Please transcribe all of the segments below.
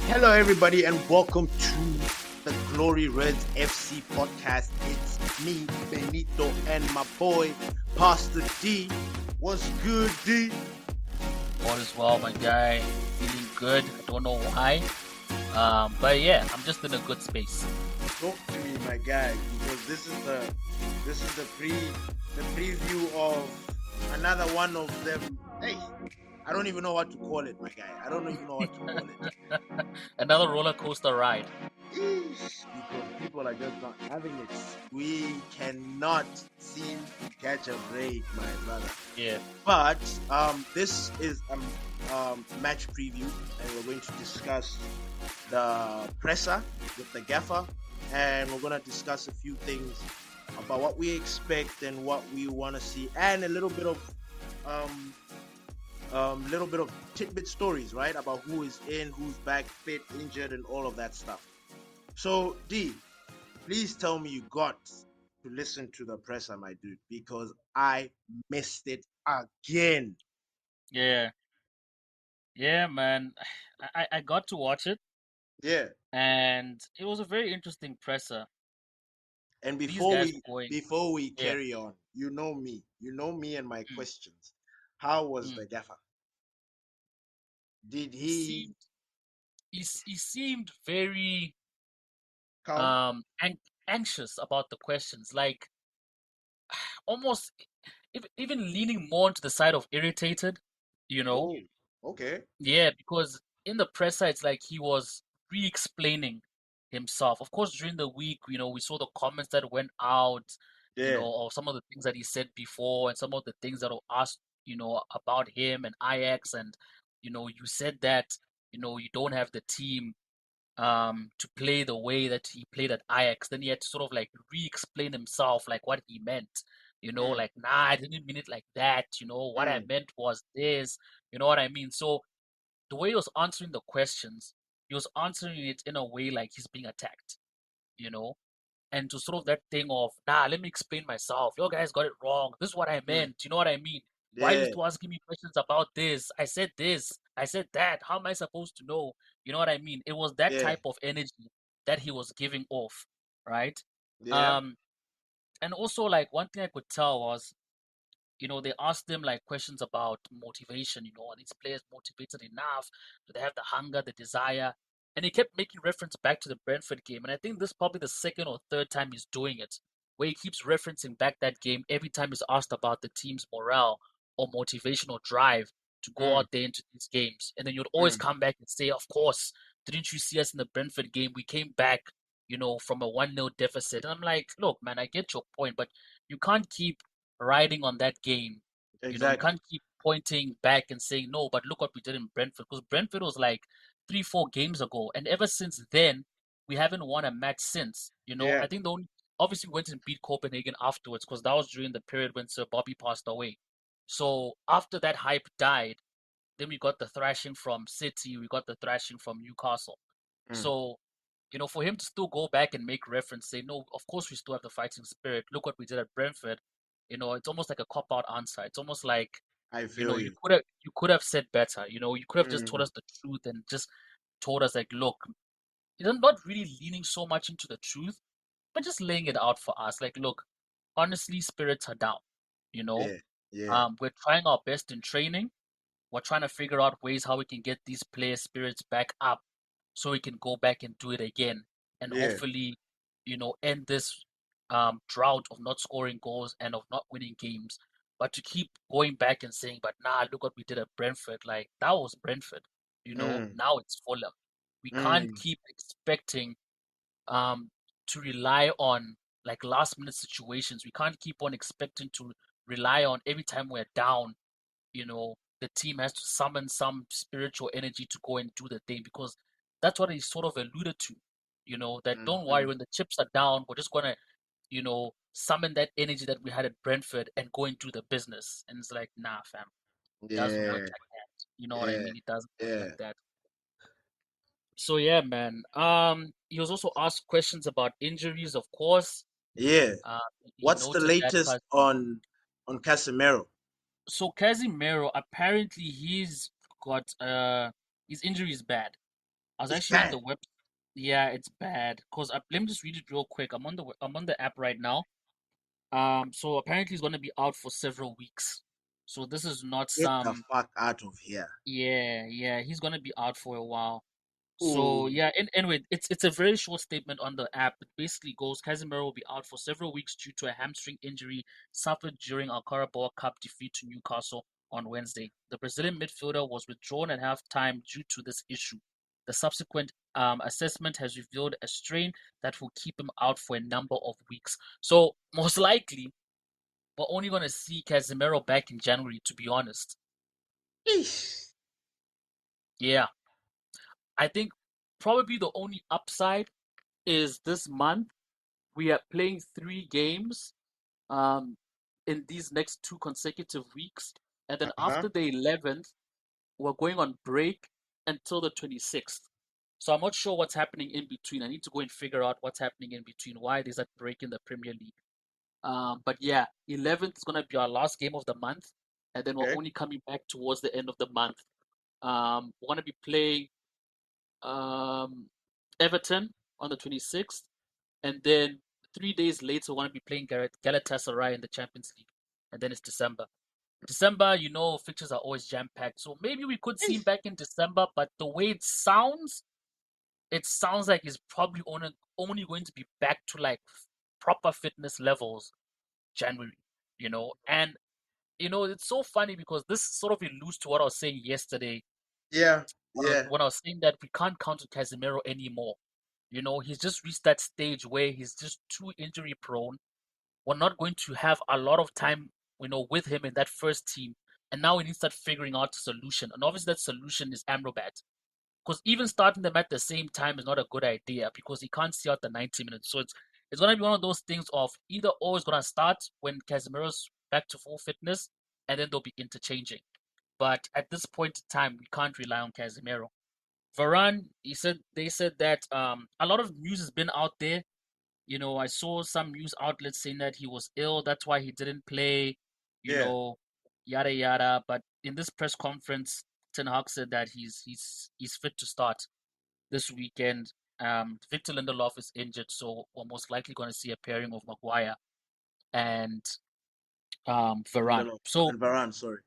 Hello, everybody, and welcome to the Glory Reds FC podcast. It's me, Benito, and my boy, Pastor D. What's good, D? All is well, my guy. Feeling good. I don't know why. But yeah, I'm just in a good space. Talk to me, my guy, because this is the preview of another one of them. Hey, I don't even know what to call it, my guy. I don't even know what to call it. Another roller coaster ride. Because people are just not having it. We cannot seem to catch a break, my brother. Yeah. But this is a match preview, and we're going to discuss the presser with the gaffer, and we're going to discuss a few things about what we expect and what we want to see, and a little bit of tidbit stories, right, about who is in, who's back, fit, injured, and all of that stuff. So, D, please tell me you got to listen to the presser, my dude, because I missed it again. Yeah. Yeah, man. I got to watch it, Yeah. and it was a very interesting presser. And These guys were going. before we Yeah. carry on, you know me and my questions. How was Mm. the gaffer? Did He he seemed he seemed very come? um an anxious about the questions, like almost even leaning more to the side of irritated, you know. Oh, okay. Yeah, because in the presser, it's like he was re-explaining himself. Of course, during the week, we saw the comments that went out, Yeah, or some of the things that he said before, and some of the things that were asked, about him and Ajax, and you said that, you don't have the team to play the way that he played at Ajax. Then he had to sort of like re-explain himself, like what he meant. mm, Like, nah, I didn't mean it like that. What I mm, meant was this. You know what I mean? So the way he was answering the questions, he was answering it in a way like he's being attacked, you know? And to sort of that thing of, nah, let me explain myself. You guys got it wrong. This is what I mm. meant. You know what I mean? Why are you Yeah, still asking me questions about this? I said this. I said that. How am I supposed to know? You know what I mean? It was that yeah, type of energy that he was giving off, right? yeah. Um, and also like one thing I could tell was they asked them like questions about motivation, are these players motivated enough? Do they have the hunger, the desire? And he kept making reference back to the Brentford game. And I think this is probably the second or third time he's doing it, where he keeps referencing back that game every time he's asked about the team's morale or motivation or drive to go Mm, out there into these games. And then you'd always mm. come back and say, of course, didn't you see us in the Brentford game? We came back, from a 1-0 deficit. And I'm like, look, man, I get your point, but you can't keep riding on that game. You Exactly. can't keep pointing back and saying, no, but look what we did in Brentford. Because Brentford was like 3, 4 games ago. And ever since then, we haven't won a match since. Yeah, I think the only, obviously, we went and beat Copenhagen afterwards because that was during the period when Sir Bobby passed away. So after that hype died, then we got the thrashing from City, we got the thrashing from Newcastle. mm. So, for him to still go back and make reference, say, no, of course we still have the fighting spirit. Look what we did at Brentford. It's almost like a cop out answer. It's almost like, I feel you you. could have said better. You could have just told Mm, us the truth and just told us like, look, you're not really leaning so much into the truth, but just laying it out for us. Like, look, honestly, spirits are down. You know, yeah, yeah, we're trying our best in training. We're trying to figure out ways how we can get these player spirits back up so we can go back and do it again and yeah, hopefully, end this drought of not scoring goals and of not winning games. But to keep going back and saying, but nah, look what we did at Brentford. Like that was Brentford, mm, now it's Fulham. We can't mm, keep expecting um to rely on like last minute situations. We can't keep on expecting to rely on every time we're down, the team has to summon some spiritual energy to go and do the thing because that's what he sort of alluded to. That don't worry, mm. when the chips are down, we're just gonna, summon that energy that we had at Brentford and go and do the business. And it's like, nah, fam, doesn't work Yeah, like that. You know what I yeah, mean? It doesn't work yeah, like that. So yeah, man. He was also asked questions about injuries, of course. yeah. Uh, he What's the noted that latest on Casemiro? so Casimiro apparently he's got his injury is bad. I was It's actually on bad. the web. Yeah, it's bad. Cause let me just read it real quick. I'm on the app right now. So apparently he's gonna be out for several weeks. So this is not Get the some. fuck out of here. Yeah, he's gonna be out for a while. So Ooh. yeah, anyway, it's a very short statement on the app. It basically goes, Casemiro will be out for several weeks due to a hamstring injury suffered during our Carabao Cup defeat to Newcastle on Wednesday. The Brazilian midfielder was withdrawn at halftime due to this issue. The subsequent assessment has revealed a strain that will keep him out for a number of weeks. So most likely, we're only gonna see Casemiro back in January, to be honest. Eesh. Yeah, I think probably the only upside is this month we are playing 3 games um, in these next 2 consecutive weeks. And then Uh-huh. after the 11th, we're going on break until the 26th. So I'm not sure what's happening in between. I need to go and figure out what's happening in between, why there's that break in the Premier League. But yeah, 11th is going to be our last game of the month. And then we're Okay. only coming back towards the end of the month. We're going to be playing um, Everton on the 26th. And then 3 days later, we're going to be playing Galatasaray in the Champions League. And then it's December. December, fixtures are always jam-packed. So maybe we could see him Eesh. back in December, but the way it sounds like he's probably only going to be back to like proper fitness levels January, And it's so funny because this sort of alludes to what I was saying yesterday Yeah. when I was, Yeah. when I was saying that we can't count on Casemiro anymore. He's just reached that stage where he's just too injury prone. We're not going to have a lot of time, with him in that first team. And now we need to start figuring out a solution. And obviously that solution is Amrabat. Because even starting them at the same time is not a good idea because he can't see out the 90 minutes. So it's gonna be one of those things of either or is gonna start when Casemiro's back to full fitness and then they'll be interchanging. But at this point in time, we can't rely on Casemiro. Varane, they said that a lot of news has been out there. I saw some news outlets saying that he was ill, that's why he didn't play, you Yeah. know, yada yada. But in this press conference, Ten Hag said that he's fit to start this weekend. Victor Lindelof is injured, so we're most likely going to see a pairing of Maguire and Varane. Lindelof So and Varane. Sorry.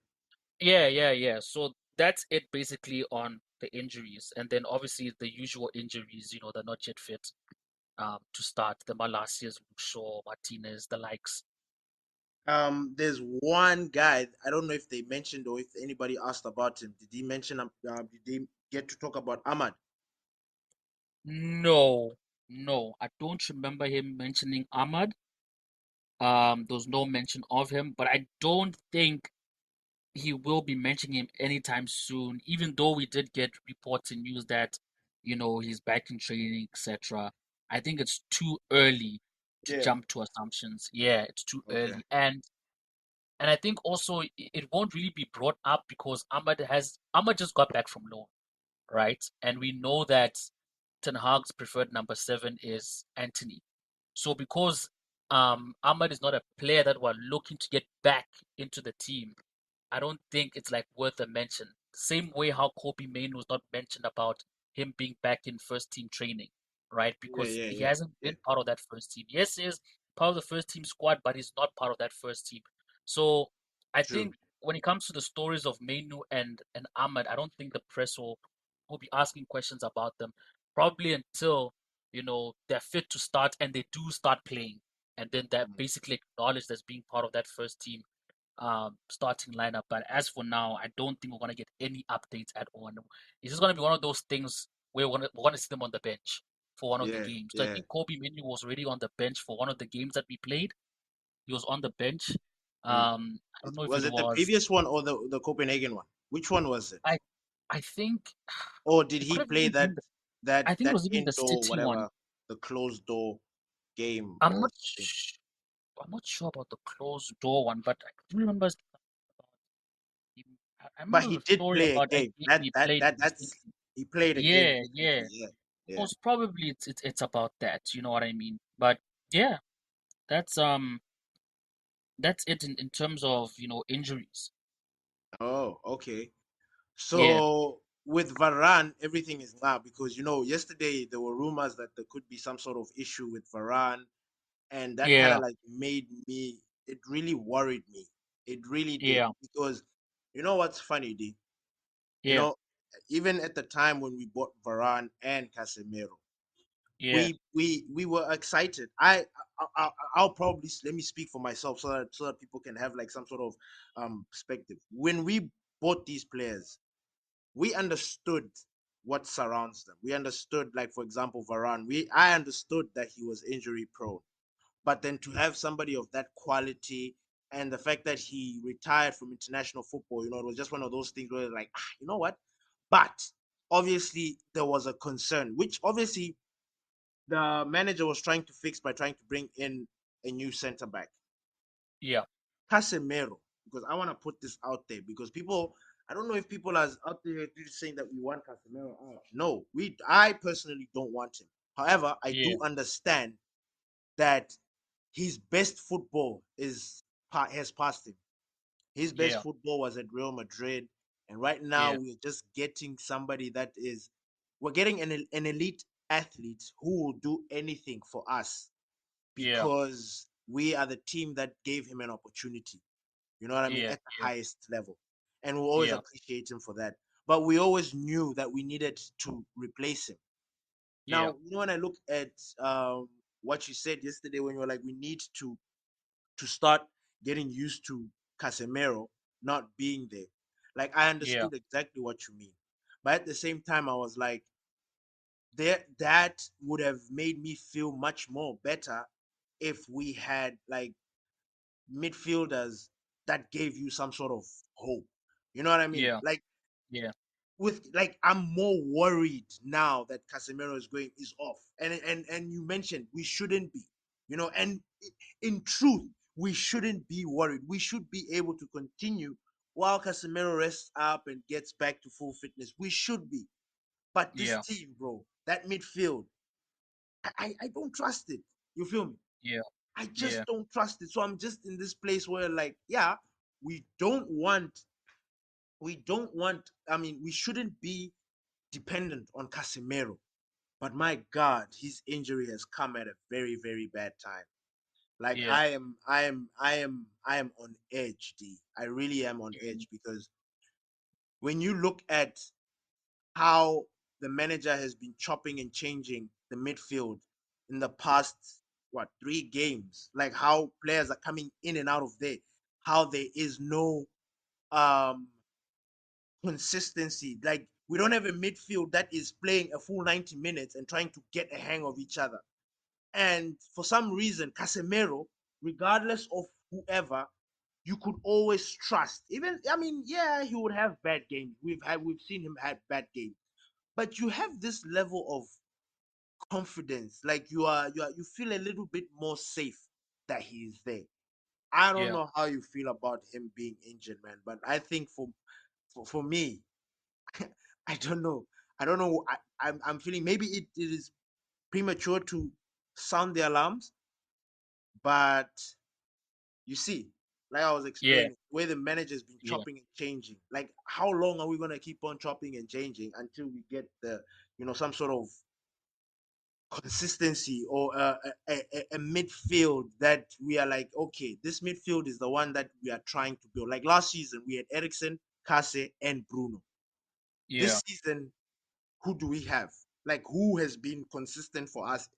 yeah. So that's it basically on the injuries, and then obviously the usual injuries. They're not yet fit to start. The Malacias, Shaw, Martinez, the likes. There's one guy. I don't know if they mentioned or if anybody asked about him. Did he mention? Did they get to talk about Ahmad? No, no, I don't remember him mentioning Ahmad. There was no mention of him, but I don't think he will be mentioning him anytime soon, even though we did get reports and news that, he's back in training, etc. I think it's too early to Yeah. jump to assumptions. Yeah, it's too Okay. early. And I think also it won't really be brought up because Ahmad just got back from loan, right? And we know that Ten Hag's preferred number 7 is Anthony. So because Ahmad is not a player that we're looking to get back into the team, I don't think it's like worth a mention. Same way how Kobe Main was not mentioned about him being back in first team training, right? Yeah. Because Yeah. he Yeah. hasn't Yeah. been part of that first team. Yes, he is part of the first team squad, but he's not part of that first team. So I True. think when it comes to the stories of Mainu and Ahmad, I don't think the press will be asking questions about them. Probably until, they're fit to start and they do start playing. And then they're Mm. basically acknowledged as being part of that first team starting lineup. But as for now, I don't think we're gonna get any updates at all. It's just gonna be one of those things where we're gonna see them on the bench for one of the Yeah. games. So I Yeah. think Kobe Minu was already on the bench for one of the games that we played. He was on the bench. Mm. I don't know if Was it it the was. previous one or the Copenhagen one? Which one was it? I I think Or did it could he have play even that been. that I think it that was even the indoor City one. whatever the closed door game I'm or not. something? I'm not sure about the closed door one, but I do remember him. I But remember he the did story play a about a game. game That he that played that that's recently. he played a game Yeah. recently. Yeah. Yeah. Most probably it's about that, you know what I mean? But yeah, that's that's it in terms of, injuries. Oh, okay. Yeah. So with Varane, everything is now because yesterday there were rumors that there could be some sort of issue with Varane, and that kind Yeah, of like made me. It really worried me. It really did yeah, because you know what's funny, D? You yeah, know, even at the time when we bought Varane and Casemiro, yeah, we were excited. I'll probably let me speak for myself so that people can have like some sort of perspective. When we bought these players, we understood what surrounds them. We understood, like for example, Varane. I understood that he was injury prone, but then to have somebody of that quality and the fact that he retired from international football, it was just one of those things where like, you know what? But obviously there was a concern, which obviously the manager was trying to fix by trying to bring in a new center back, yeah, Casemiro. Because I want to put this out there because people, I don't know if people are out there saying that we want Casemiro out. No, I personally don't want him. However, I yeah, do understand that his best football has passed him. His best yeah, football was at Real Madrid, and right now yeah, we're just getting somebody that is, we're getting an elite athlete who will do anything for us yeah, because we are the team that gave him an opportunity. You know what I mean? yeah, At the highest level, and we'll always yeah, appreciate him for that. But we always knew that we needed to replace him. yeah, Now, when I look at what you said yesterday, when you were like, we need to start getting used to Casemiro not being there. Like I yeah, understood exactly what you mean. But at the same time, I was like, that would have made me feel much more better if we had like midfielders that gave you some sort of hope. You know what I mean? yeah, Like yeah, with like I'm more worried now that Casemiro is off. And you mentioned we shouldn't be, and in truth, we shouldn't be worried. We should be able to continue while Casemiro rests up and gets back to full fitness. We should be. But this yeah, team, bro, that midfield, I don't trust it. You feel me? yeah, I yeah, just don't trust it. So I'm just in this place where like, yeah, we don't want I mean, we shouldn't be dependent on Casemiro. But my God, his injury has come at a very, very bad time. Like yeah, I am on edge, D. I really am on yeah, edge because when you look at how the manager has been chopping and changing the midfield in the past, what, 3 games, like how players are coming in and out of there, how there is no um consistency. Like we don't have a midfield that is playing a full 90 minutes and trying to get a hang of each other. And for some reason, Casemiro, regardless of whoever, you could always trust. Even I mean, yeah, he would have bad games. We've seen him have bad games, but you have this level of confidence. Like you feel a little bit more safe that he is there. I don't yeah, know how you feel about him being injured, man, but I think for me, I don't know. I don't know. I'm feeling maybe it is premature to sound the alarms, but you see, like I was yeah, explaining, where the manager's been yeah, chopping and changing. Like, how long are we gonna keep on chopping and changing until we get some sort of consistency or a midfield that we are like, okay, this midfield is the one that we are trying to build. Like last season, we had Ericsson, Kase, and Bruno. yeah, This season, who do we have? Like, who has been consistent for us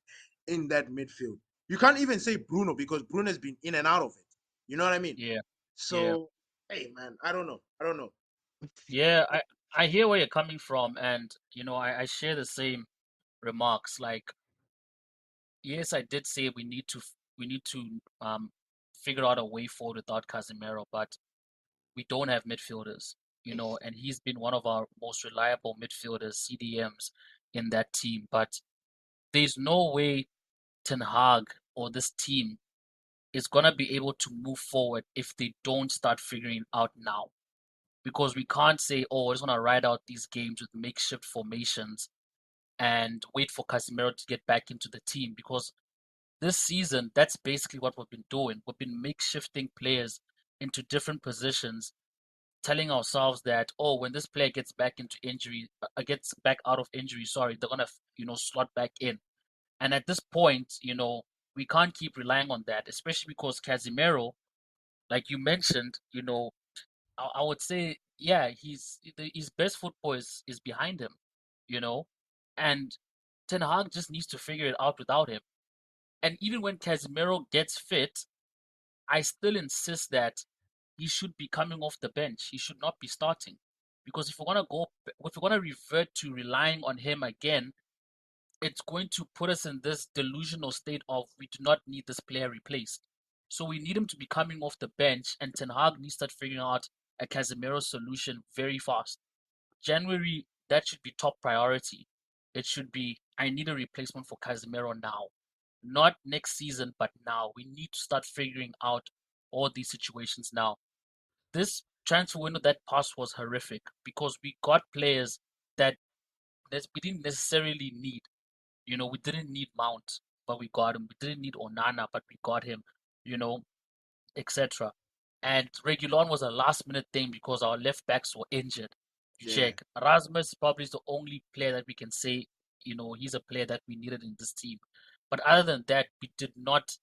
in that midfield? You can't even say Bruno because Bruno has been in and out of it. You know what I mean? yeah, yeah, So, hey, man, I don't know. I don't know. yeah. I hear where you're coming from, and I share the same remarks. Like, yes, I did say we need to figure out a way forward without Casemiro, but we don't have midfielders, and he's been one of our most reliable midfielders, CDMs in that team. But there's no way Ten Hag or this team is gonna be able to move forward if they don't start figuring it out now. Because we can't say, oh, we're just gonna ride out these games with makeshift formations and wait for Casemiro to get back into the team. Because this season, that's basically what we've been doing. We've been makeshifting players into different positions telling ourselves that, oh, when this player gets back into injury, gets back out of injury, sorry, they're gonna slot back in. And at this point, we can't keep relying on that, especially because Casemiro, like you mentioned, I would say, yeah, his best football is behind him, you know, and Ten Hag just needs to figure it out without him. And even when Casemiro gets fit, I still insist that he should be coming off the bench. He should not be starting. Because if we're gonna revert to relying on him again, it's going to put us in this delusional state of we do not need this player replaced. So we need him to be coming off the bench, and Ten Hag needs to start figuring out a Casemiro solution very fast. January, that should be top priority. It should be, I need a replacement for Casemiro now. Not next season, but now. We need to start figuring out all these situations now. This transfer window that passed was horrific because we got players that we didn't necessarily need. We didn't need Mount, but we got him. We didn't need Onana, but we got him, you know, etc. And Regulon was a last minute thing because our left backs were injured. You Yeah, check. Rasmus probably is the only player that we can say, he's a player that we needed in this team. But other than that, we did not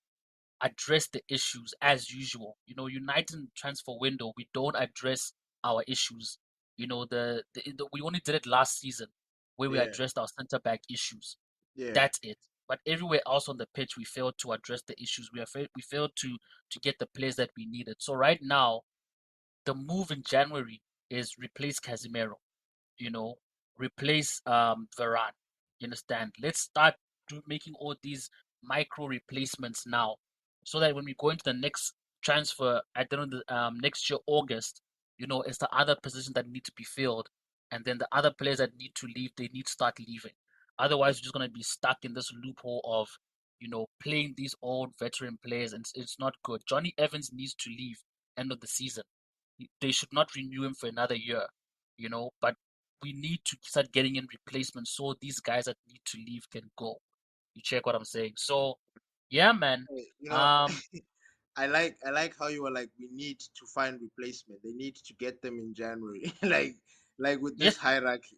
address the issues as usual. United transfer window, we don't address our issues. We only did it last season where we yeah, addressed our centre back issues. yeah, That's it. But everywhere else on the pitch, we failed to address the issues. We failed to get the players that we needed. So right now, the move in January is replace Casemiro, you know, replace Varane. You understand? Let's start making all these micro replacements now, so that when we go into the next transfer at the end of the next year August, it's the other positions that need to be filled, and then the other players that need to leave, they need to start leaving. Otherwise, we're just gonna be stuck in this loophole of playing these old veteran players, and it's not good. Johnny Evans needs to leave end of the season. They should not renew him for another year, but we need to start getting in replacements so these guys that need to leave can go. You check what I'm saying? So, yeah, man. Hey, Um, I like how you were like, we need to find replacement. They need to get them in January, like with yeah, this hierarchy.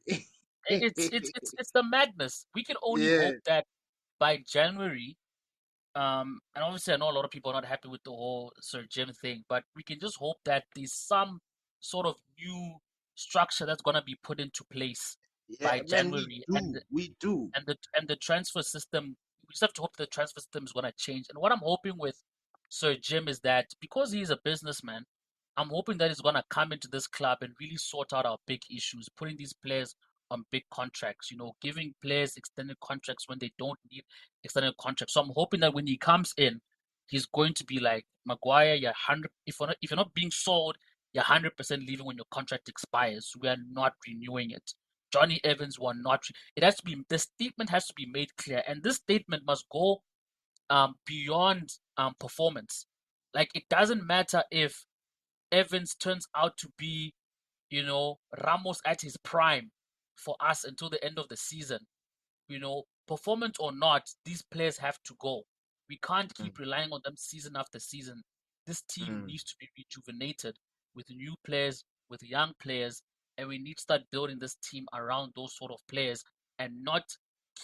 it's the madness. We can only Yeah, hope that by January, and obviously I know a lot of people are not happy with the whole Sir Jim thing, but we can just hope that there's some sort of new structure that's gonna be put into place yeah, by man, we January, and do, we do. the transfer system. We just have to hope the transfer system is going to change. And what I'm hoping with Sir Jim is that because he's a businessman, I'm hoping that he's going to come into this club and really sort out our big issues, putting these players on big contracts, giving players extended contracts when they don't need extended contracts. So I'm hoping that when he comes in, he's going to be like, Maguire, you're 100. If you're not being sold, you're 100% leaving when your contract expires. We are not renewing it. Johnny Evans were not. It has to be, the statement has to be made clear, and this statement must go beyond performance. Like, it doesn't matter if Evans turns out to be, Ramos at his prime for us until the end of the season. Performance or not, these players have to go. We can't Mm, keep relying on them season after season. This team mm. needs to be rejuvenated with new players, with young players, and we need to start building this team around those sort of players and not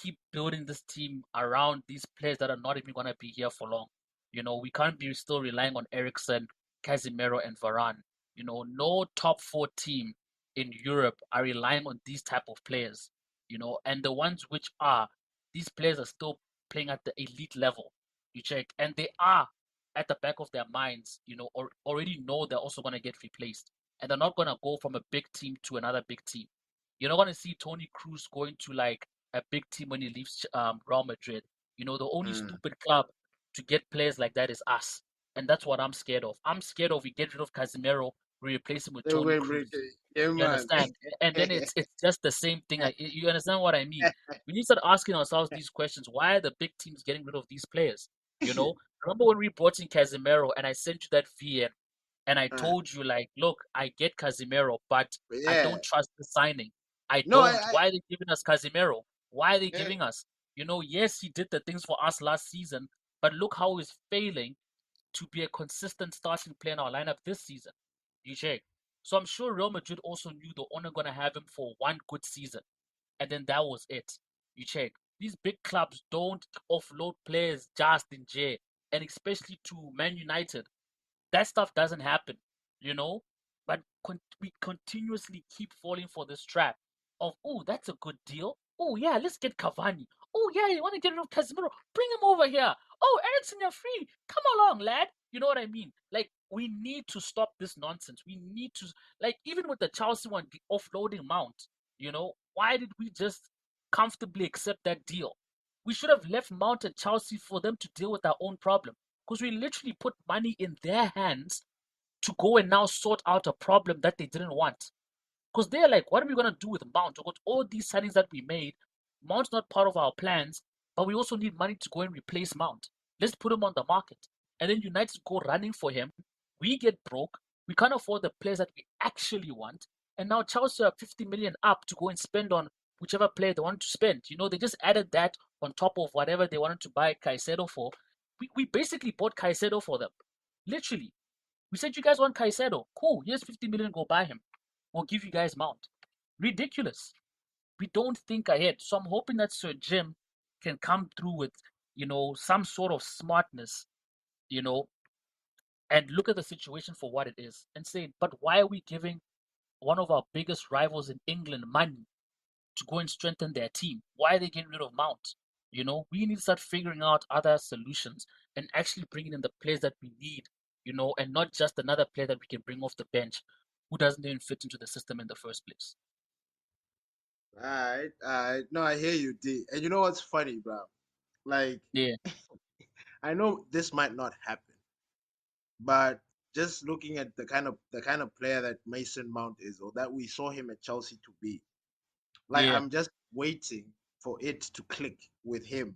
keep building this team around these players that are not even going to be here for long. We can't be still relying on Ericsson, Casemiro, and Varane. No top four team in Europe are relying on these type of players, and the ones which are, these players are still playing at the elite level. You check, and they are at the back of their minds, or already know they're also going to get replaced, and they're not going to go from a big team to another big team. You're not going to see Tony Cruz going to like a big team when he leaves Real Madrid. The only Mm. stupid club to get players like that is us, and that's what I'm scared of. I'm scared of we get rid of Casemiro, we replace him with They were Tony going to break Cruz. it. Yeah, You man. understand? And then it's just the same thing. Like, you understand what I mean? We need to start asking ourselves these questions. Why are the big teams getting rid of these players? Remember when we brought in Casemiro and I sent you that VM and I Uh, told you like, look, I get Casemiro, but but I yeah, don't trust the signing. I no, don't. Why are they giving us Casemiro? Why are they yeah, giving us? Yes, he did the things for us last season, but look how he's failing to be a consistent starting player in our lineup this season. You check. So I'm sure Real Madrid also knew they're only gonna have him for one good season, and then that was it. You check. These big clubs don't offload players just in J, and especially to Man United. That stuff doesn't happen, you know. But we continuously keep falling for this trap of, oh, that's a good deal. Oh yeah, let's get Cavani. Oh yeah, you want to get rid of Casemiro? Bring him over here. Oh, Ericsson, you're free. Come along, lad. You know what I mean? Like, we need to stop this nonsense. We need to, like, even with the Chelsea one offloading Mount. Why did we just comfortably accept that deal? We should have left Mount at Chelsea for them to deal with our own problem, because we literally put money in their hands to go and now sort out a problem that they didn't want. Because they're like, what are we going to do with Mount? We got all these signings that we made. Mount's not part of our plans, but we also need money to go and replace Mount. Let's put him on the market. And then United go running for him. We get broke. We can't afford the players that we actually want. And now Chelsea are 50 million up to go and spend on whichever player they want to spend. They just added that on top of whatever they wanted to buy Caicedo for. We basically bought Caicedo for them. Literally. We said, you guys want Caicedo? Cool. Here's 50 million. Go buy him. We'll give you guys Mount. Ridiculous. We don't think ahead. So I'm hoping that Sir Jim can come through with, some sort of smartness, you know, and look at the situation for what it is and say, but why are we giving one of our biggest rivals in England money to go and strengthen their team? Why are they getting rid of Mount? We need to start figuring out other solutions and actually bringing in the players that we need, and not just another player that we can bring off the bench who doesn't even fit into the system in the first place. Alright, alright. No, I hear you, D. And you know what's funny, bro? Like, Yeah, I know this might not happen, but just looking at the kind of player that Mason Mount is, or that we saw him at Chelsea to be, like yeah. I'm just waiting for it to click with him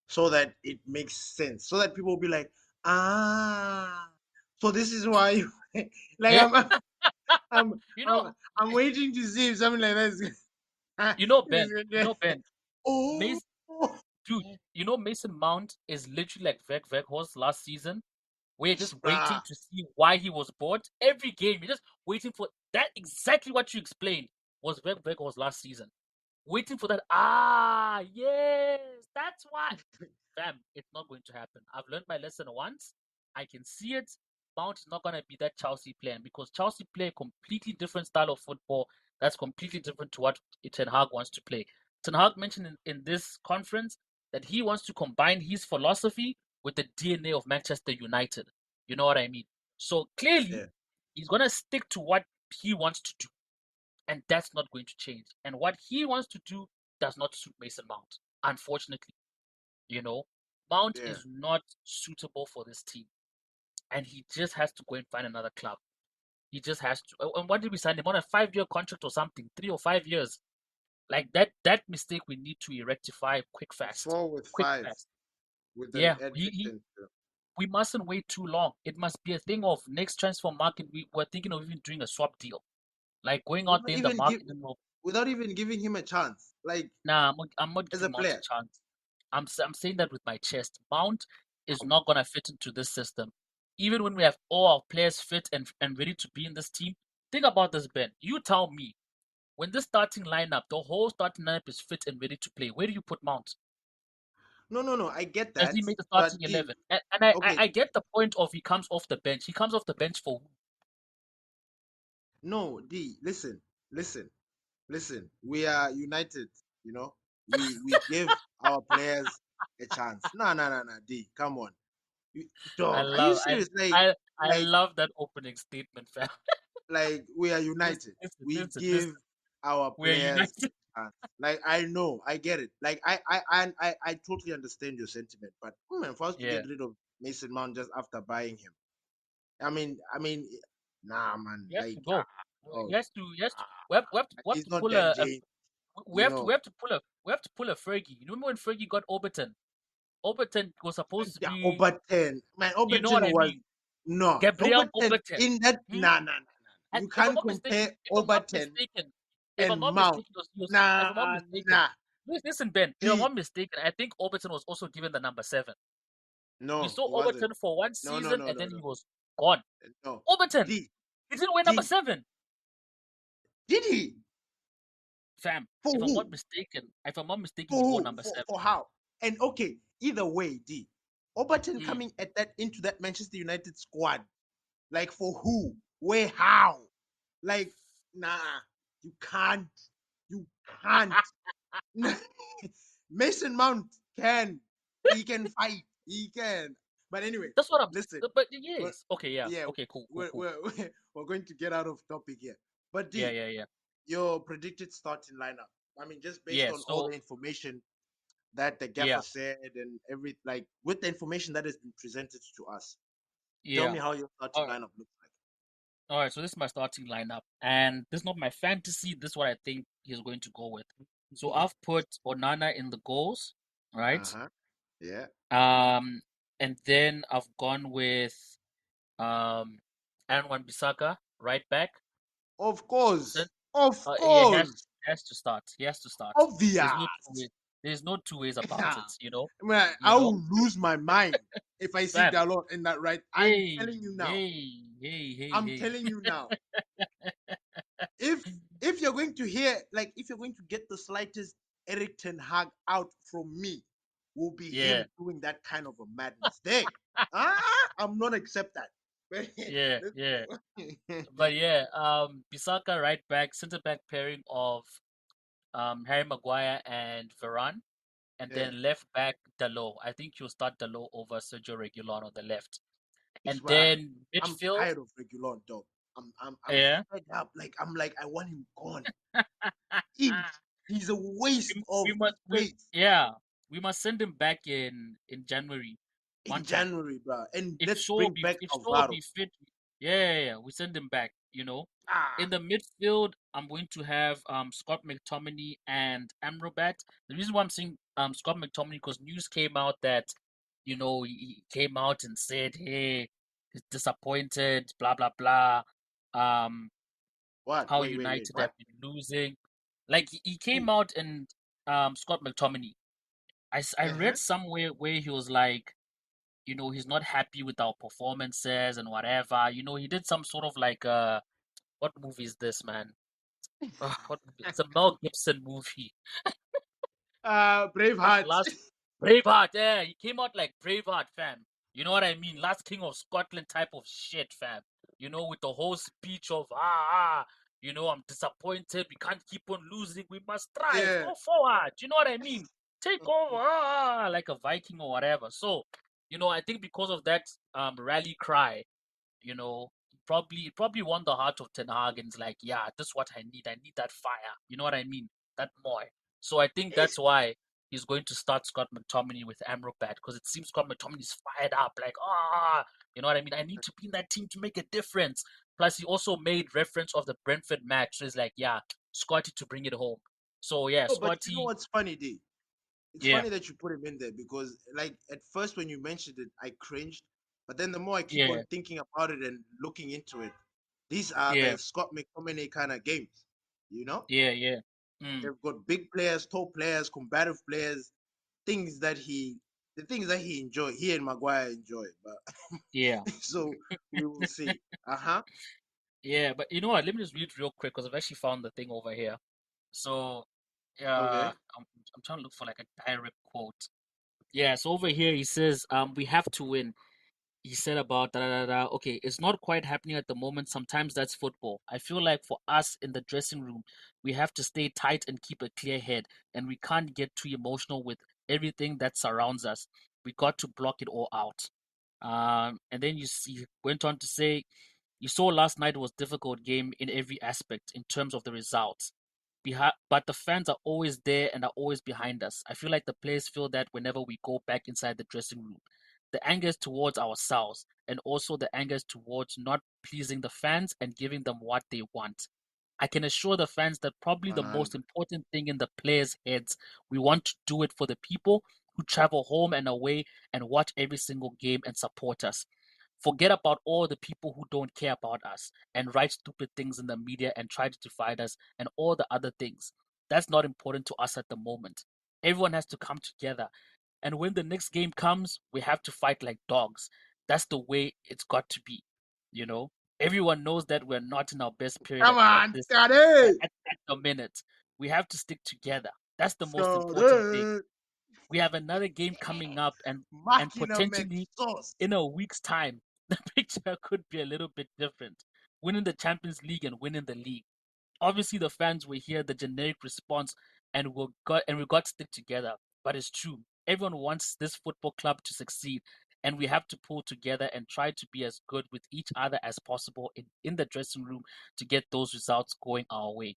so that it makes sense, so that people will be like, ah, so this is why you like Yeah. I'm You know, I'm I'm waiting to see if something like that is you know is Ben. You gonna- know Ben. oh, Mason, dude. Mason Mount is literally like Veg Horse last season. We're just waiting nah, to see why he was bought. Every game, you're just waiting for that. Exactly what you explained was Veg Horse last season. Waiting for that. Ah, yes, that's why. Fam, it's not going to happen. I've learned my lesson once. I can see it. Mount is not going to be that Chelsea player, because Chelsea play a completely different style of football that's completely different to what Ten Hag wants to play. Ten Hag mentioned in this conference that he wants to combine his philosophy with the DNA of Manchester United. You know what I mean? So clearly, yeah, he's going to stick to what he wants to do, and that's not going to change. And what he wants to do does not suit Mason Mount, unfortunately. You know, Mount yeah. is not suitable for this team, and he just has to go and find another club. He just has to. And what did we sign him on, a 5-year contract or something, 3 or 5 years? Like that mistake we need to rectify quick, It's fast, 4 with 5 fast. with an Yeah, addition. we mustn't wait too long. It must be a thing of next transfer market. We're thinking of even doing a swap deal, like going out Without there in the even give market and without even giving him a chance, like nah, I'm not as giving a Mount a player. chance. I'm saying that with my chest. Mount is not gonna fit into this system. Even when we have all our players fit and ready to be in this team, think about this, Ben. You tell me, when this starting lineup, the whole starting lineup is fit and ready to play, where do you put Mount? No, no, no. I get Does that, he make the starting but D, 11? And I okay, get the point of he comes off the bench. He comes off the bench for who? no, D. Listen, listen, listen. We are united. You know, we give our players a chance. No, no, no, no. D, come on, you, I dog. Are you love I serious? Like, I I like, love that opening statement, fam. like we are Listen, united. listen, We listen, give listen. our We're players united. a chance. Like I know, I get it. Like I totally understand your sentiment. But man, for us to Yeah. get rid of Mason Mount just after buying him, I mean, nah, man. He has Like, to go. oh, He has to. He has to. ah, We have he's to not pull that Jane, we you have to. We know. have to pull a. We have to pull a Fergie. You remember when Fergie got Overton? Overton was supposed to Yeah, be. Overton, man. You know what Overton I was mean? no Gabriel Overton Overton. in that. Hmm? Nah, nah, nah, nah. And You if I'm can't not mistaken, compare Overton if and I'm not Mount. mistaken, if I'm not Nah, mistaken, nah. listen, Ben. If I'm D, not mistaken, I think Overton was also given the number 7. We no, saw he wasn't. Overton for one No, no, season, no, and no, then he no, was gone. no. Overton. D, He didn't wear number D. 7. Did he? Fam, For if I'm who? not mistaken, For he wore who? number For seven. how? And okay, either way, D. Overton Mm. coming at that into that Manchester United squad. Like for who? Where? How? Like, nah, you can't. You can't. Mason Mount can. He can fight. He can. But anyway, That's what I'm. listen. But We're, yes, okay, yeah, yeah, okay, cool, cool, we're, cool. we're, we're going to get out of topic here. But Yeah, D, yeah, yeah, your predicted starting lineup. I mean, just based yeah. on all So the information that the yeah, gaffer said and every like with the information that has been presented to us. Tell yeah. me how your starting All right, lineup looks like. all right. So this is my starting lineup, and this is not my fantasy. This is what I think he's going to go with. So I've put Onana in the goals, right? Uh-huh. Yeah. Um, and then I've gone with um, Aaron Wan-Bissaka right back. Of Then course. Of yeah, course. he has to start. He has to start. There's no two Obvious. ways. There's no two ways about it. I mean, You I know, will lose my mind if I see fam. Dalot in that right. I'm Hey, telling you now. hey, hey, hey, I'm hey. telling you now. If if you're going to hear like if you're going to get the slightest Eric Ten Hag out from me, will be Yeah, him doing that kind of a madness. There. I'm not accept that. yeah, Let's yeah. go. But yeah, Bisaka right back, center back pairing of Harry Maguire and Varane, and Yeah. then left back Dalot. I think you'll start Dalot over Sergio Reguilon on the left, and It's why then I'm midfield. tired of Regulon, dog. I'm Yeah. fed up. Like I want him gone. He's he's a waste We of must space yeah, we must send him back in January in one time. January, bro. And let's bring back If Shaw Alvaro. be fit, yeah, we send him back, Ah, In the midfield, I'm going to have Scott McTominay and Amrabat. The reason why I'm saying Scott McTominay because news came out that he came out and said, hey, he's disappointed, blah blah blah. Um, what? how Wait. United have What? been losing. Like he came Who? out and Scott McTominay. I Uh-huh. read somewhere where he was like, he's not happy with our performances and whatever. He did some sort of like what movie is this, man? What movie? It's a Mel Gibson movie. Braveheart. Last Braveheart, yeah, he came out like Braveheart, fam. You know what I mean? Last King of Scotland type of shit, fam. With the whole speech of I'm disappointed. We can't keep on losing. We must strive. Yeah. Go forward. You know what I mean? Take over, like a Viking or whatever. So, I think because of that rally cry, it probably won the heart of Ten Hag and it's like, yeah, this is what I need. I need that fire. You know what I mean? That more. So I think It's that's why he's going to start Scott McTominay with Amrabat because it seems Scott McTominay is fired up. Like, you know what I mean? I need to be in that team to make a difference. Plus, he also made reference of the Brentford match. So it's like, yeah, Scotty to bring it home. So yeah, oh, but you know Scotty, what's funny, D? It's yeah, funny that you put him in there because, like, at first when you mentioned it, I cringed. But then the more I keep yeah, on thinking about it and looking into it, these are yeah, the Scott McTominay kind of games. You know, yeah, yeah. Mm, they've got big players, top players, combative players, things that the things that he and Maguire enjoy. But yeah. so we will see. Uh huh. Yeah, but you know what? Let me just read real quick because I've actually found the thing over here. So, Okay. I'm trying to look for like a direct quote. Yeah, so over here he says, we have to win. He said about da da da da. Okay, it's not quite happening at the moment. Sometimes that's football. I feel like for us in the dressing room, we have to stay tight and keep a clear head, and we can't get too emotional with everything that surrounds us. We got to block it all out. And then you see, went on to say, you saw last night was difficult game in every aspect in terms of the results. But the fans are always there and are always behind us. I feel like the players feel that whenever we go back inside the dressing room. The anger is towards ourselves and also the anger is towards not pleasing the fans and giving them what they want. I can assure the fans that probably the most 100. important thing in the players' heads, we want to do it for the people who travel home and away and watch every single game and support us. Forget about all the people who don't care about us and write stupid things in the media and try to divide us and all the other things. That's not important to us at the moment. Everyone has to come together. And when the next game comes, we have to fight like dogs. That's the way it's got to be, you know? Everyone knows that we're not in our best period Come at on, this Scotty. at the minute. We have to stick together. That's the most important thing. Scotty. We have another game coming up, and Machina potentially McSauce. in a week's time, the picture could be a little bit different. Winning the Champions League and winning the league. Obviously, the fans will hear the generic response, and we got to stick together. But it's true. Everyone wants this football club to succeed, and we have to pull together and try to be as good with each other as possible in the dressing room to get those results going our way.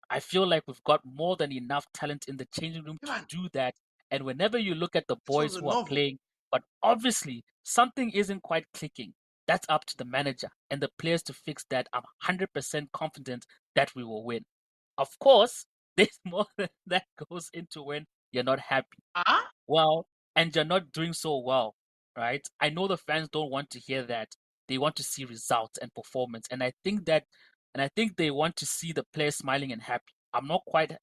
I feel like we've got more than enough talent in the changing room Come to on. do that. And whenever you look at the This was boys a who are novel. playing, but obviously something isn't quite clicking. That's up to the manager and the players to fix that. I'm 100% confident that we will win. Of course, there's more that goes into when you're not happy. Ah, Well, and you're not doing so well, right? I know the fans don't want to hear that. They want to see results and performance. And I think they want to see the players smiling and happy. I'm not quite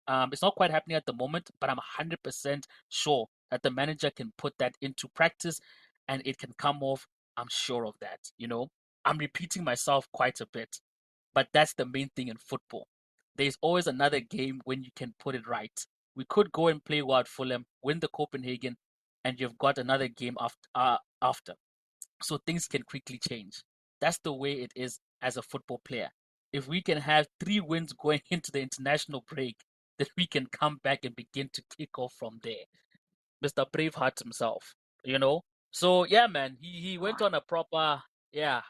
it's not quite happening at the moment, but I'm 100% sure that the manager can put that into practice and it can come off. I'm sure of that, you know. I'm repeating myself quite a bit, but that's the main thing in football. There's always another game when you can put it right. We could go and play Wild Fulham, win the Copenhagen, and you've got another game after. So things can quickly change. That's the way it is as a football player. If we can have 3 wins going into the international break, then we can come back and begin to kick off from there. Mr. Braveheart himself, you know? So yeah, man, he come went on. on a proper yeah,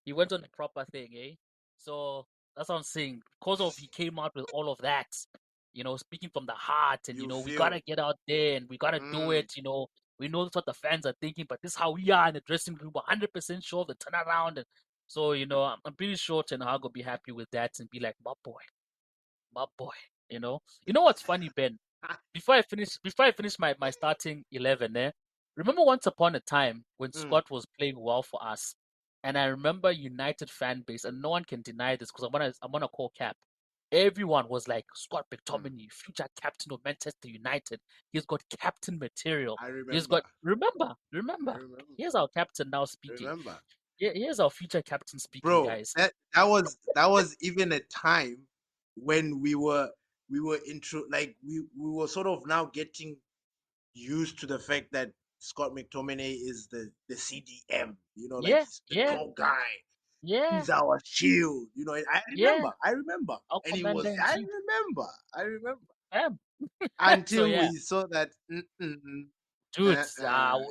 he went on a proper thing, eh? So that's what I'm saying. Because of he came out with all of that, speaking from the heart, and You we gotta feel. get out there and we gotta do Mm, it. We know that's what the fans are thinking, but this is how we are in the dressing room, 100% sure of the turnaround. And so, I'm pretty sure Ten Hag will be happy with that and be like, my boy. You know what's funny, Ben? Before I finish my starting 11, remember once upon a time when mm, Scott was playing well for us, and I remember United fan base, and no one can deny this because I'm gonna call cap. Everyone was like, Scott mm. McTominay, future captain of Manchester United. He's got captain material. I He's remember. got remember, I remember. remember. Here's our captain now speaking. Remember. Here's our future captain speaking, Bro, guys. that was even a time when we were intro like we were sort of now getting used to the fact that Scott McTominay is the CDM, like Yeah, he's the yeah, top guy. yeah, He's our shield. I yeah. remember. I remember. Our And he commander was in I chief. remember. I remember. Um, so Until yeah, we saw that dude,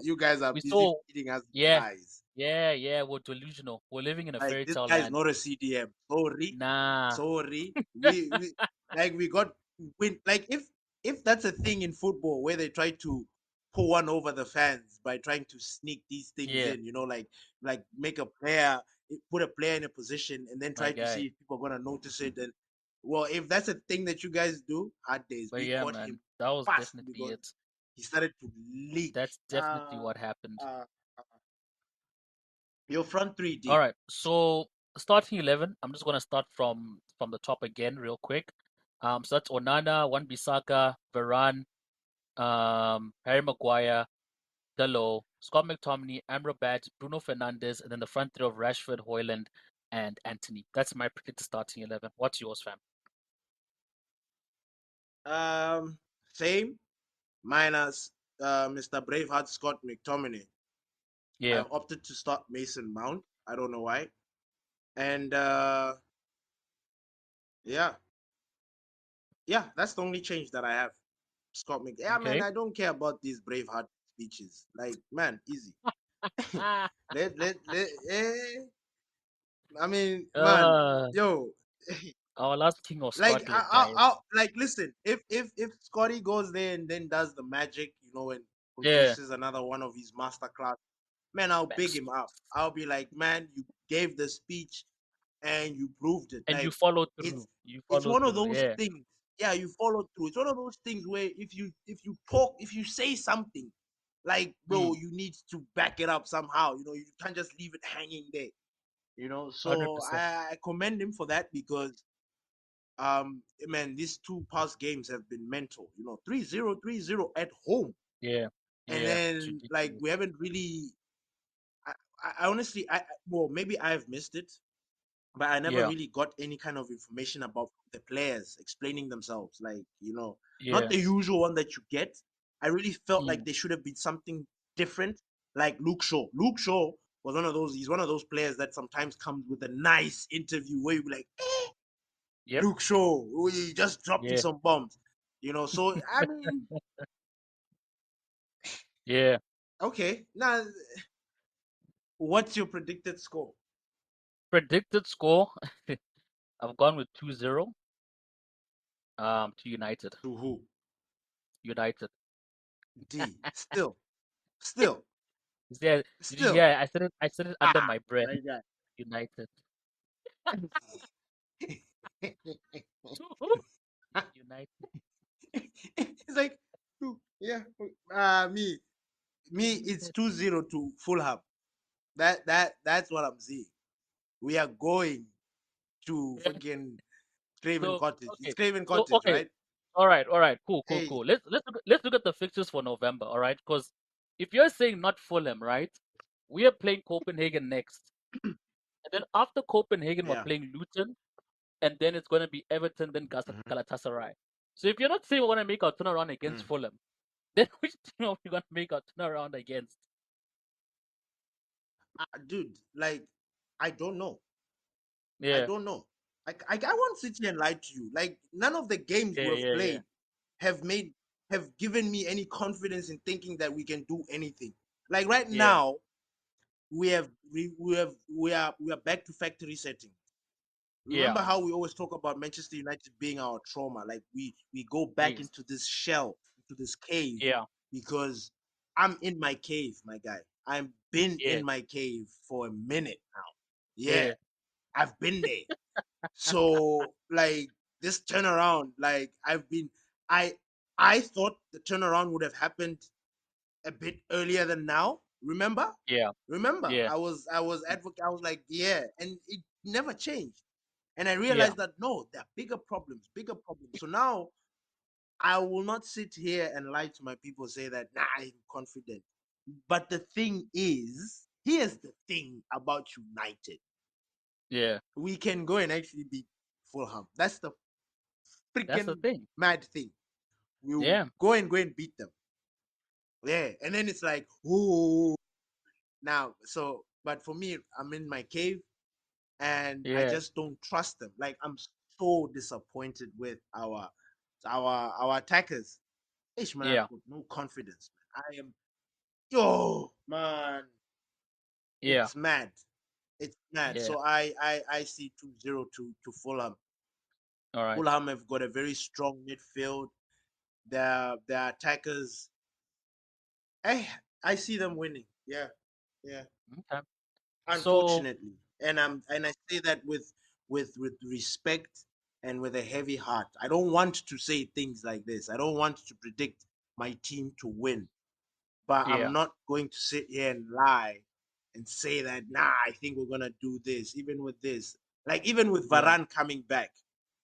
you guys are we busy saw, feeding us yeah, lies. yeah, we're delusional. We're living in a Like fairy this tale guy is land. not a CDM. Sorry. Nah, Sorry. We got win like if that's a thing in football where they try to pull one over the fans by trying to sneak these things yeah, in, like make a player put a player in a position and then my try to guy. see if people are gonna notice it. And well, if that's a thing that you guys do, hard days. But We yeah, caught man, him that was fast definitely because it. he started to leak. That's definitely Uh, what happened. uh, your front three All D. right, so starting 11, I'm just gonna start from the top again, real quick. So that's Onana, Wan-Bissaka, Varane, Harry Maguire, Dalot, Scott McTominay, Amrabat, Bruno Fernandes, and then the front three of Rashford, Hoyland, and Anthony. That's my predicted starting 11. What's yours, fam? Same minus Mr. Braveheart Scott McTominay. I Yeah. opted to start Mason Mount. I don't know why. And yeah, yeah, that's the only change that I have. Scott Mc. Yeah, man, Okay. I don't care about these Braveheart speeches. Like, man, easy. I mean, man, uh, yo, our last king of like, Scotland, guys. like, listen, if Scotty goes there and then does the magic, and Yeah. produces another one of his masterclass, man, I'll big Max. him up. I'll be like, man, you gave the speech and you proved it. And you Like follow through. it's You it's follow one of through. those Yeah. things. Yeah, you follow through. It's one of those things where if you talk, if you say something, like bro, Mm, you need to back it up somehow. You can't just leave it hanging there. So 100%. I commend him for that because man, these two past games have been mental. 3-0, 3-0 at home. Yeah. And Yeah. It's then like ridiculous. we haven't really I honestly well maybe I've missed it. but I never Yeah. really got any kind of information about the players explaining themselves. Like, not Yeah. the usual one that you get. I really felt like Mm. there should have been something different. Like Luke Shaw. Luke Shaw was one of those. He's one of those players that sometimes comes with a nice interview where you be like, Yep. Luke Shaw, he just dropped you Yeah. some bombs. So I mean, Yeah. okay. Now, what's your predicted score? Predicted score. I've gone with 2-0 to United. To who? United. D. Still, Is there, did you hear? still. I said it under Ah, my breath. my God. United. United. It's like, yeah. Me, it's 2-0 to Fulham. That's what I'm seeing. We are going to Yeah. freaking Craven So Cottage. It's okay. Craven So Cottage, okay. right? All right. Cool, cool, Hey, cool. Let's look at the fixtures for November. All right, because if you're saying not Fulham, right? We are playing Copenhagen next, and then after Copenhagen, we're yeah. playing Luton, and then it's going to be Everton, then Mhm, Galatasaray. So if you're not saying we're going to make our turnaround against mm. Fulham, then which team are we going to make our turnaround against? Dude, like, I don't know. I Yeah, don't know. I won't sit here and lie to you. Like, none of the games yeah, we've yeah, yeah, played have made have given me any confidence in thinking that we can do anything. Like right yeah, now, we are back to factory setting. yeah. Remember how we always talk about Manchester United being our trauma? Like we go back Yes, into this shell, into this cave, yeah, because I'm in my cave, my guy. I've been yeah, in my cave for a minute now. Yeah, yeah, I've been there. So like this turnaround, like I I thought the turnaround would have happened a bit earlier than now. Remember? yeah, Remember? yeah, I was like, yeah, and it never changed. And I yeah, realized that no, there are bigger problems, bigger problems. So now I will not sit here and lie to my people, say that nah, I'm confident. But the thing is, here's the thing about United. yeah. We can go and actually beat Fulham. That's the That's the freaking thing. mad thing. We'll Yeah, go and beat them. Yeah. And then it's like, oh, now. So, but for me, I'm in my cave and I yeah, just don't trust them. Like, I'm so disappointed with our attackers. Ish, man, I've yeah, got no confidence. Man. I am, yo, man, yeah, it's mad. It's mad. yeah. So I see 2-0 to Fulham. All right. Fulham have got a very strong midfield. Their attackers, I I see them winning. Yeah, yeah. Okay. So Unfortunately, and I say that with respect and with a heavy heart. I don't want to say things like this. I don't want to predict my team to win, but I'm yeah, not going to sit here and lie and say that nah, I think we're gonna do this. Even with this, like even with yeah, Varane coming back,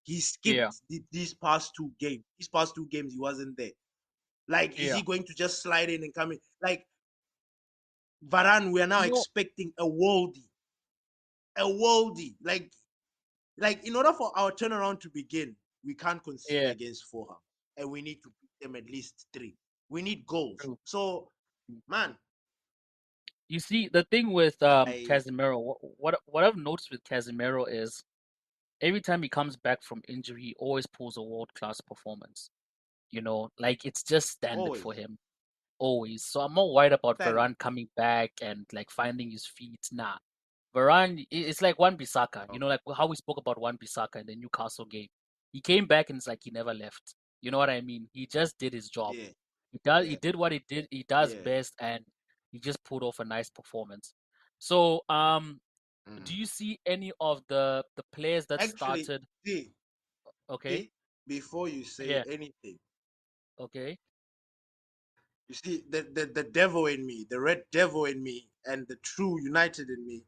he yeah, skipped these past two games. These past two games, he wasn't there. Like, is yeah. he going to just slide in and come in? Like Varane, we are now You know, expecting a worldie. Like in order for our turnaround to begin, we can't concede yeah. against Fulham, and we need to beat them at least three. We need goals. True. So, man, You see, the thing with I Casemiro, what I've noticed with Casemiro is every time he comes back from injury, he always pulls a world-class performance. Like it's just standard for always him, always. So I'm more worried about standard. Varane coming back and like finding his feet. Nah, Varane, it's like Wan Bissaka. Okay. Like how we spoke about Wan Bissaka in the Newcastle game. He came back and it's like he never left. You know what I mean? He just did his job. Yeah, He yeah, did what he does yeah. best, and he just put off a nice performance. So, do Mhm. you see any of the players that Actually, started? see, Okay, see, before you say yeah, anything, okay, you see the devil in me, the red devil in me, and the true United in me.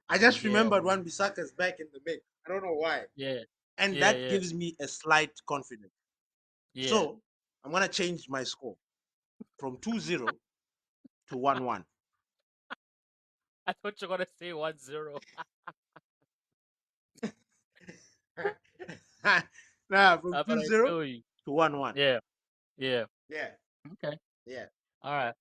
I just yeah, remembered Wan Bissaka's back in the mix. I don't know why. yeah, And yeah, that yeah, gives me a slight confidence. yeah. So I'm gonna change my score from 2-0 to 1-1. I thought you were gonna say 1-0. Nah, from But two I zero feel you. to 1-1. Yeah, yeah. Yeah, Okay. yeah. All right.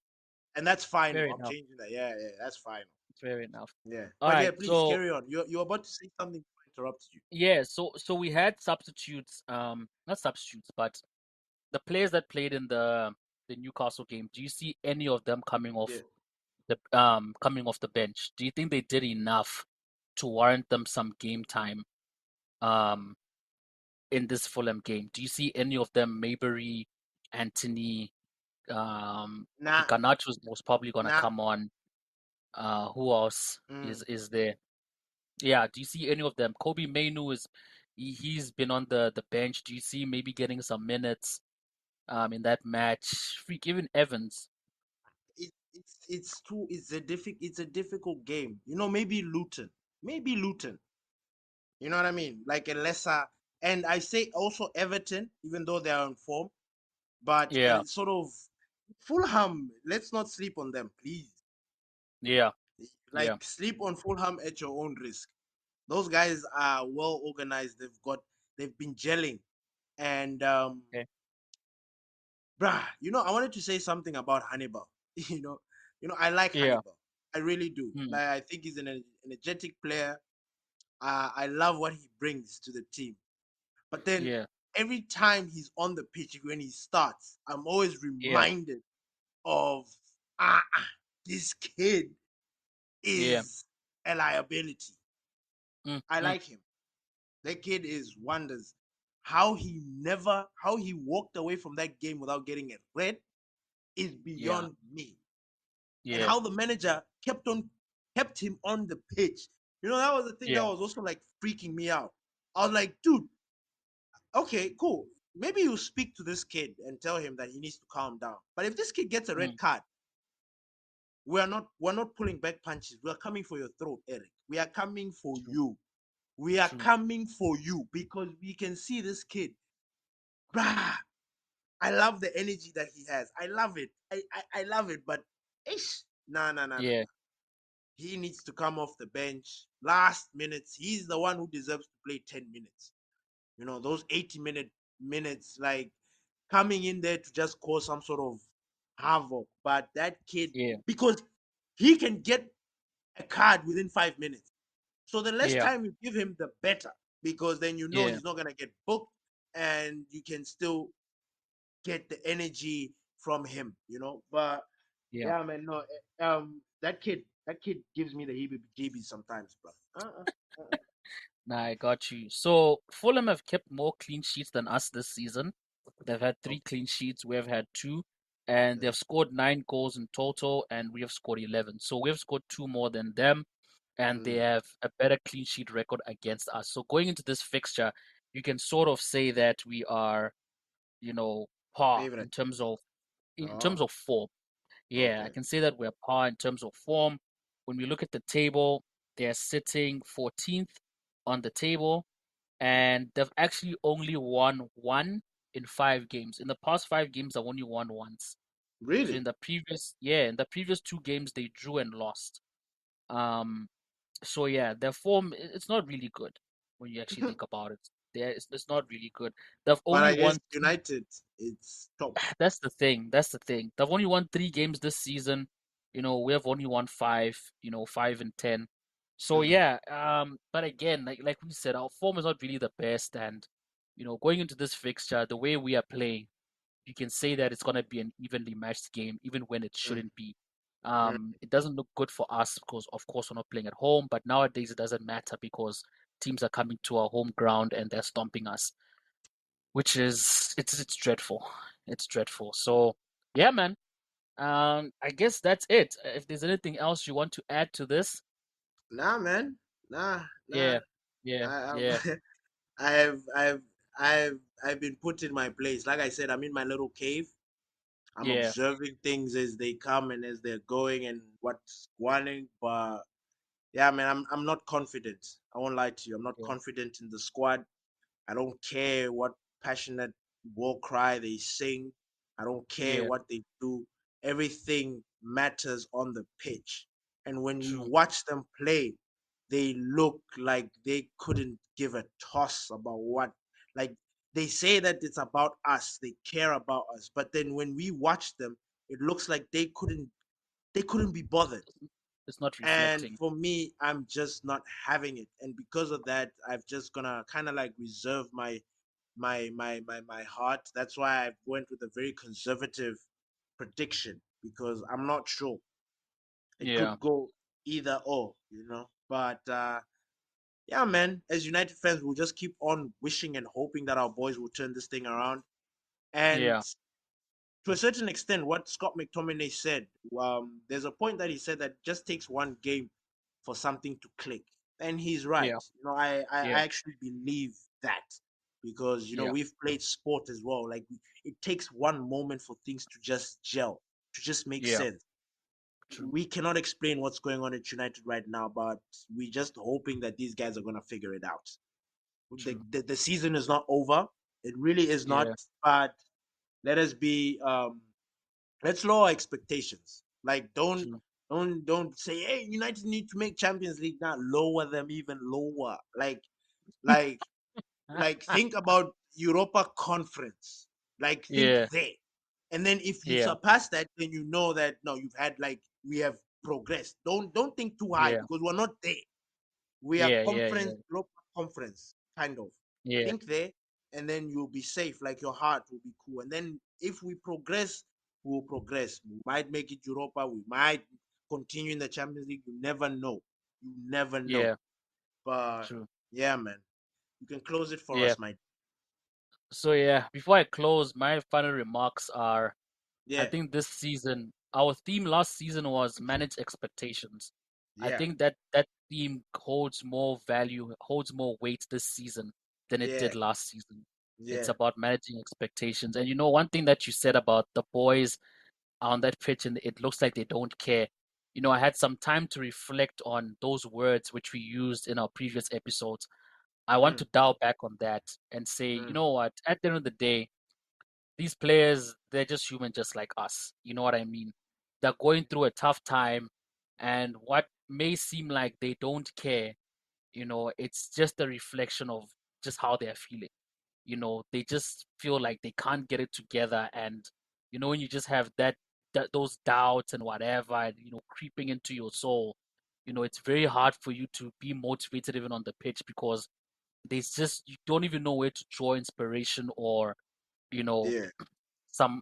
And that's final. Fair I'm enough. changing that. Yeah, yeah, that's final. Fair enough. Yeah. All But yeah, right. please So carry on. You're about to say something before I interrupted you. yeah. So we had substitutes. Not substitutes, but the players that played in the Newcastle game. Do you see any of them Yeah. coming off the bench? Do you think they did enough to warrant them some game time? Um, in this Fulham game, do you see any of them? Maybury, Anthony. Okay, Nah, Garnacho's most probably gonna nah. come on. Who else Mm. is there? Yeah, do you see any of them? Kobe Mainu he's been on the bench. Do you see maybe getting some minutes in that match? Freak, even Evans. It's a difficult game. Maybe Luton. Maybe Luton. You know what I mean? Like a lesser, and I say also Everton, even though they are on form, but Yeah, sort of Fulham. Let's not sleep on them, please. yeah, Like yeah. sleep on Fulham at your own risk. Those guys are well organized. They've been gelling, and Okay. bruh, I wanted to say something about Hannibal. You know, I like Yeah. Hannibal. I really do. Mm, Like I think he's an energetic player. I love what he brings to the team. But then yeah, every time he's on the pitch, when he starts, I'm always yeah, reminded of ah, this kid yeah. is a liability. Mm, I mm, like him. That kid is wonders. How he walked away from that game without getting a red is yeah, beyond me. And yeah, how the manager kept him on the pitch. That was the thing that yeah. was also like freaking me out. I was like, dude, okay, cool. Maybe you speak to this kid and tell him that he needs to calm down. But if this kid gets a red Mm, card, we're not pulling back punches. We are coming for your throat, Eric. We are coming for true, you. We are true. coming for you because we can see this kid. Bruh, I love the energy that he has. I love it. I love it. But ish, nah, nah, nah, nah, Yeah, nah. He needs to come off the bench. Last minutes. He's the one who deserves to play 10 minutes. Those 80 minutes, like coming in there to just cause some sort of havoc. But that kid, yeah, because he can get a card within 5 minutes. So the less yeah, time you give him, the better, because then yeah, he's not gonna get booked, and you can still get the energy from him. But yeah. yeah, man, no, that kid gives me the heebie-jeebies sometimes, bro. Nah, I got you. So Fulham have kept more clean sheets than us this season. They've had three Okay. clean sheets. We have had two, and they've scored 9 goals in total, and we have scored 11. So we have scored two more than them, and they Mm. have a better clean sheet record against us. So going into this fixture, you can sort of say that we are, you know, par Favorite. in Oh, terms of form. Yeah, I okay. can say that we're par in terms of form. When we look at the table, they're sitting 14th on the table, and they've actually only won one in 5 games. In the past 5 games, they've only won once. So Really? in the previous 2 games, they drew and lost. Um, so yeah, their form it's not really good when you actually think about it. It's not really good. They've But only I guess won three. United, it's top. That's the thing. That's the thing. They've only won 3 games this season. We have only won five. 5 and 10. So Mm. yeah. But again, like we said, our form is not really the best, and going into this fixture, the way we are playing, you can say that it's gonna be an evenly matched game, even when it Mm. shouldn't be. Mm. It doesn't look good for us because, of course, we're not playing at home. But nowadays, it doesn't matter because teams are coming to our home ground and they're stomping us, which is it's dreadful. It's dreadful. So yeah, man. I guess that's it. If there's anything else you want to add to this, Nah, man. Nah, nah. yeah, yeah, I, I'm, yeah, I've, I've, I've, I've been put in my place. Like I said, I'm in my little cave. I'm yeah, observing things as they come and as they're going and what's going. But yeah, man, I'm not confident. I won't lie to you. I'm not yeah, confident in the squad. I don't care what passionate war cry they sing. I don't care yeah. what they do. Everything matters on the pitch. And when you True. watch them play, they look like they couldn't give a toss about what, like, they say that it's about us, they care about us, but then when we watch them, it looks like they couldn't be bothered. It's not And reflecting. for me, I'm just not having it, and because of that, I've just gonna kind of like reserve my heart. That's why I went with a very conservative prediction, because I'm not sure. It Yeah, could go either or, But yeah, man, as United fans, we'll just keep on wishing and hoping that our boys will turn this thing around. And yeah, to a certain extent, what Scott McTominay said, there's a point that he said that it just takes one game for something to click. And he's right. yeah, I yeah, actually believe that, because, yeah, we've played sport as well. Like, it takes one moment for things to just gel, to just make yeah. sense. True, We cannot explain what's going on at United right now, but we're just hoping that these guys are going to figure it out. The, true. the, the season is not over. It really is not. Yeah, But let us be, let's lower expectations. Like, true. don't say, hey, United need to make Champions League now. Lower them even lower. Like like think about Europa Conference. Like, think Yeah, there. And then if you yeah, surpass that, then you know that no, you've had, like, we have progressed. Don't think too high, yeah, because we're not there. We are yeah, yeah, conference, yeah, Europa Conference, kind of. yeah, Think there, and then you'll be safe. Like, your heart will be cool. And then if we progress, we'll progress. We might make it Europa. We might continue in the Champions League. You never know. You never know. yeah. But True. yeah, man, you can close it for Yeah. us, my. So yeah, before I close, my final remarks are I Yeah, think this season, our theme last season was manage expectations. I yeah, think that theme holds more value, holds more weight this season than it yeah, did last season. It's yeah, about managing expectations. And one thing that you said about the boys on that pitch, and it looks like they don't care. I had some time to reflect on those words which we used in our previous episodes. I want mm, to dial back on that and say, you mm, know what, at the end of the day, these players, they're just human, just like us. You know what I mean? They're going through a tough time, and what may seem like they don't care, it's just a reflection of just how they're feeling. They just feel like they can't get it together, and when you just have those doubts and whatever, creeping into your soul, it's very hard for you to be motivated even on the pitch because there's just you don't even know where to draw inspiration or you know yeah. some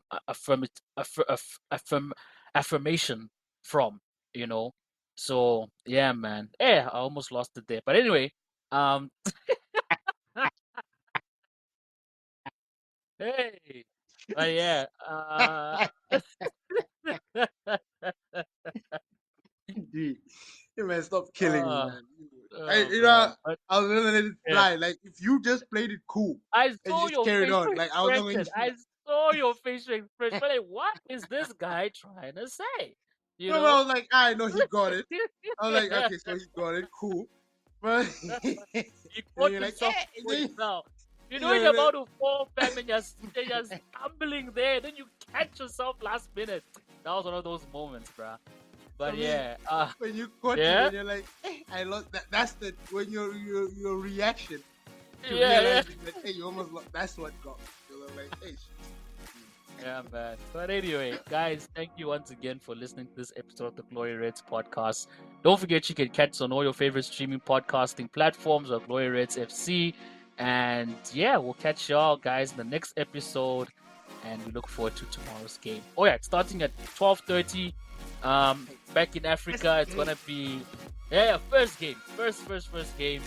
affirmation from you know so yeah, man. I almost lost it there, but anyway. um hey but yeah. Dude, hey, man, stop killing me, uh, man. I, oh man, but I was gonna let it yeah, slide. Like, if you just played it cool I and saw just your carried on, facial like, I was not going expression. to. I saw your facial expression. But like, what is this guy trying to say? You No, but I know? was like, I know he got it. I was like, okay, so he got it, cool. But He then caught you're like, himself and before he then, fell. When you're you know, about to fall back and you're stumbling there, then you catch yourself last minute. That was one of those moments, bruh. I But mean, yeah, when you caught it yeah, and you're like, I lost that. That's the when your reaction to yeah, yeah. realizing that, hey, you almost lost. That's what got me. So I'm like, hey, Yeah, man. But anyway, guys, thank you once again for listening to this episode of the Glory Reds podcast. Don't forget you can catch us on all your favorite streaming podcasting platforms or Glory Reds FC. And yeah, we'll catch y'all guys in the next episode. And we look forward to tomorrow's game. Oh yeah, it's starting at 12:30. Back in first Africa, it's game. gonna be first game, first game.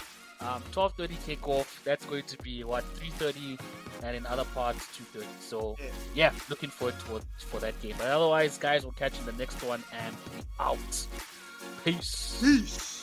12:30 kickoff. That's going to be what 3:30, and in other parts 2:30. So Yeah. yeah, looking forward for that game. But otherwise, guys, we'll catch you in the next one, and we out. Peace. Peace.